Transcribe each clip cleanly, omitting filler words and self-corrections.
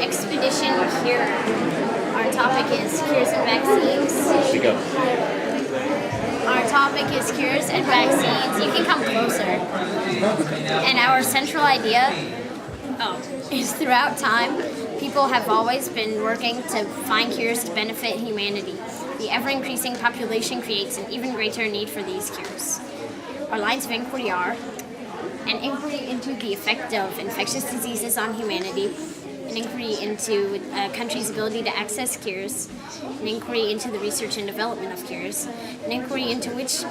Bennett Expedition here. Our topic is cures and vaccines. Speak up. Our topic is cures and vaccines. You can come closer. And our central idea is throughout time, people have always been working to find cures to benefit humanity. The ever-increasing population creates an even greater need for these cures. Our lines of inquiry are an inquiry into the effect of infectious diseases on humanity, an inquiry into a country's ability to access cures, an inquiry into the research and development of cures, an inquiry into which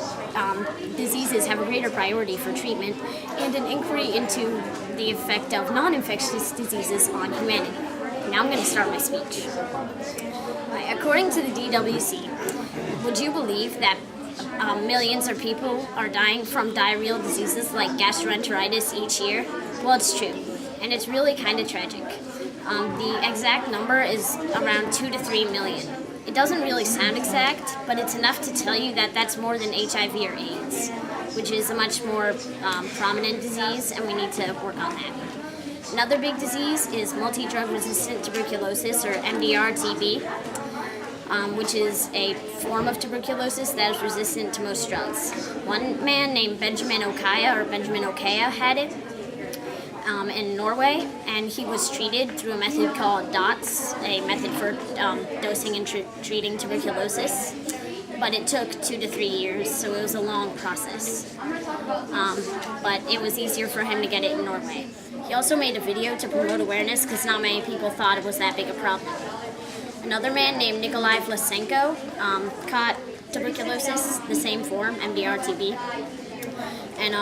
diseases have a greater priority for treatment, and an inquiry into the effect of non-infectious diseases on humanity. Now I'm going to start my speech. According to the DWC, would you believe that millions of people are dying from diarrheal diseases like gastroenteritis each year? Well, it's true, and it's really kind of tragic. The exact number is around 2 to 3 million. It doesn't really sound exact, but it's enough to tell you that that's more than HIV or AIDS, which is a much more prominent disease, and we need to work on that. Another big disease is multi-drug-resistant tuberculosis, or MDR-TB, which is a form of tuberculosis that is resistant to most drugs. One man named Benjamin Okaya had it in Norway, and he was treated through a method called DOTS, a method for dosing and treating tuberculosis. But it took 2 to 3 years, so it was a long process. But it was easier for him to get it in Norway. He also made a video to promote awareness because not many people thought it was that big a problem. Another man named Nikolai Vlasenko caught tuberculosis, the same form, MDR-TB, and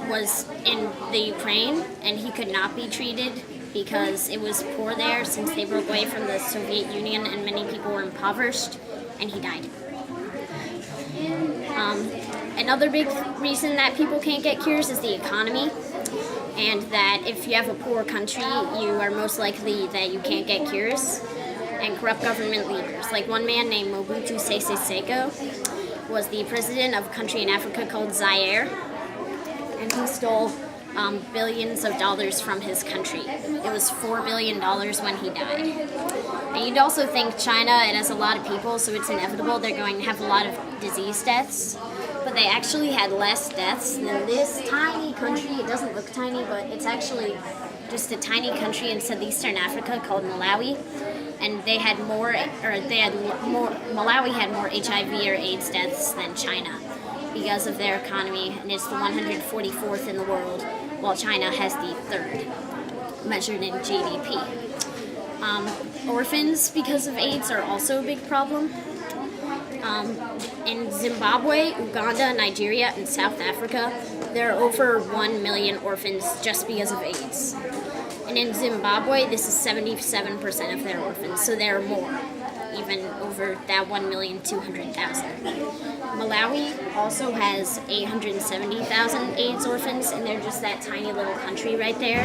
was in the Ukraine, and he could not be treated because it was poor there since they broke away from the Soviet Union and many people were impoverished, and he died. Another big reason that people can't get cures is the economy, and that if you have a poor country, you are most likely that you can't get cures. And corrupt government leaders. Like one man named Mobutu Sese Seko was the president of a country in Africa called Zaire, and he stole billions of dollars from his country. It was $4 billion when he died. And you'd also think China, it has a lot of people, so it's inevitable they're going to have a lot of disease deaths. But they actually had less deaths than this tiny country. It doesn't look tiny, but it's actually just a tiny country in southeastern Africa called Malawi. And Malawi had more HIV or AIDS deaths than China because of their economy, and it's the 144th in the world, while China has the 3rd, measured in GDP. Orphans, because of AIDS, are also a big problem. In Zimbabwe, Uganda, Nigeria, and South Africa, there are over 1 million orphans just because of AIDS. And in Zimbabwe, this is 77% of their orphans, so there are more, even over that 1,200,000. Malawi also has 870,000 AIDS orphans, and they're just that tiny little country right there.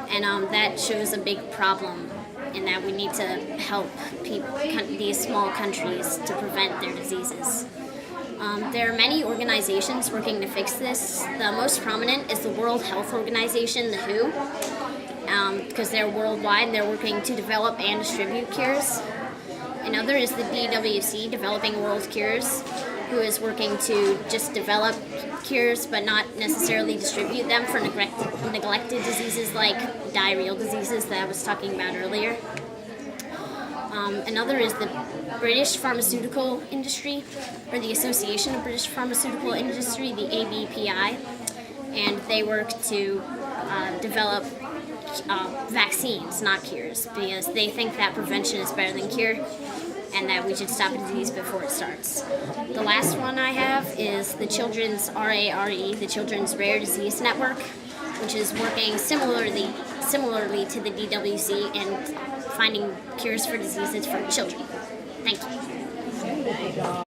And that shows a big problem in that we need to help these small countries to prevent their diseases. There are many organizations working to fix this. The most prominent is the World Health Organization, the WHO, because they're worldwide and they're working to develop and distribute cures. Another is the DWC, Developing World Cures, who is working to just develop cures but not necessarily distribute them for neglected diseases like diarrheal diseases that I was talking about earlier. Another is the British Pharmaceutical Industry, or the Association of British Pharmaceutical Industry, the ABPI, and they work to develop vaccines, not cures, because they think that prevention is better than cure, and that we should stop a disease before it starts. The last one I have is the Children's RARE, the Children's Rare Disease Network, which is working similarly to the DWC and finding cures for diseases for children. Thank you.